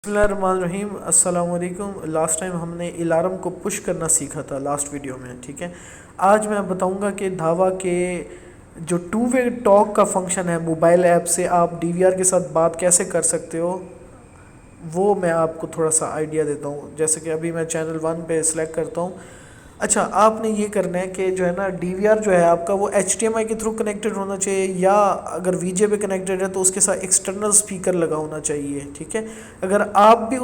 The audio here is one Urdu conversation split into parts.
بسم اللہ الرحمن الرحیم، السلام علیکم۔ لاسٹ ٹائم ہم نے الارم کو پش کرنا سیکھا تھا لاسٹ ویڈیو میں، ٹھیک ہے۔ آج میں بتاؤں گا کہ دھاوا کے جو ٹو وے ٹاک کا فنکشن ہے موبائل ایپ سے آپ ڈی وی آر کے ساتھ بات کیسے کر سکتے ہو، وہ میں آپ کو تھوڑا سا آئیڈیا دیتا ہوں۔ جیسے کہ ابھی میں چینل 1 پہ سلیکٹ کرتا ہوں۔ اچھا، آپ نے یہ کرنا ہے کہ جو ہے نا ڈی وی آر جو ہے آپ کا وہ ایچ ٹی ایم آئی کے تھرو کنیکٹڈ ہونا چاہیے، یا اگر وی جے پہ کنیکٹڈ ہے تو اس کے ساتھ ایکسٹرنل اسپیکر لگا ہونا چاہیے، ٹھیک ہے۔ اگر آپ بھی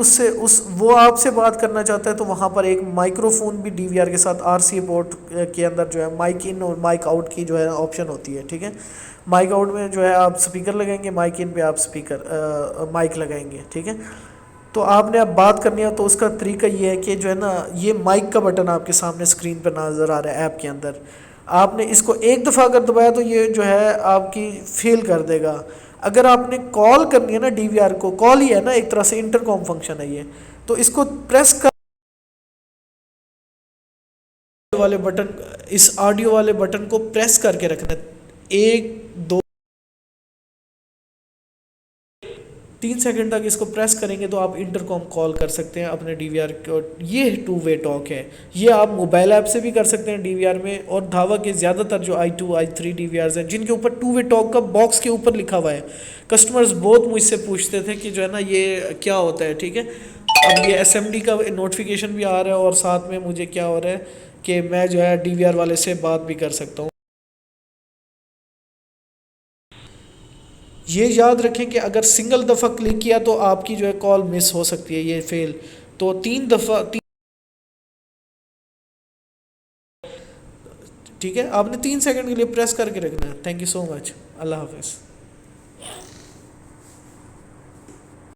وہ آپ سے بات کرنا چاہتا ہے تو وہاں پر ایک مائکرو فون بھی ڈی وی آر کے ساتھ آر سی پورٹ کے اندر جو ہے مائک ان اور مائک آؤٹ کی جو ہے آپشن ہوتی ہے، ٹھیک ہے۔ مائک آؤٹ میں جو ہے آپ اسپیکر لگائیں گے، مائک ان پہ آپ مائک لگائیں گے، ٹھیک ہے۔ تو آپ نے اب بات کرنی ہے تو اس کا طریقہ یہ ہے کہ جو ہے نا یہ مائک کا بٹن آپ کے سامنے اسکرین پہ نظر آ رہا ہے ایپ کے اندر۔ آپ نے اس کو ایک دفعہ اگر دبایا تو یہ جو ہے آپ کی فیل کر دے گا۔ اگر آپ نے کال کرنی ہے نا ڈی وی آر کو، کال ہی ہے نا ایک طرح سے، انٹر کام فنکشن ہے یہ، تو اس کو پریس کر والے بٹن، اس آڈیو والے بٹن کو پریس کر کے رکھنا ہے 1 2 3 سیکنڈ تک اس کو پریس کریں گے تو آپ انٹر کام کال کر سکتے ہیں اپنے ڈی وی آر کو۔ یہ ٹو وے ٹاک ہے، یہ آپ موبائل ایپ سے بھی کر سکتے ہیں ڈی وی آر میں، اور دھاوا کے زیادہ تر جو i2 i3 ڈی وی آرز ہیں جن کے اوپر ٹو وے ٹاک کا باکس کے اوپر لکھا ہوا ہے، کسٹمرز بہت مجھ سے پوچھتے تھے کہ جو ہے نا یہ کیا ہوتا ہے، ٹھیک ہے۔ اب یہ ایس ایم ڈی کا نوٹیفیکیشن بھی آ رہا ہے، اور ساتھ میں مجھے کیا ہو رہا ہے کہ میں جو ہے ڈی وی آر والے سے بات بھی کر سکتا ہوں۔ یہ یاد رکھیں کہ اگر سنگل دفعہ کلک کیا تو آپ کی جو ہے کال مس ہو سکتی ہے، یہ فیل، تو 3 دفعہ، ٹھیک ہے۔ آپ نے 3 سیکنڈ کے لیے پریس کر کے رکھنا ہے۔ تھینک یو سو مچ، اللہ حافظ۔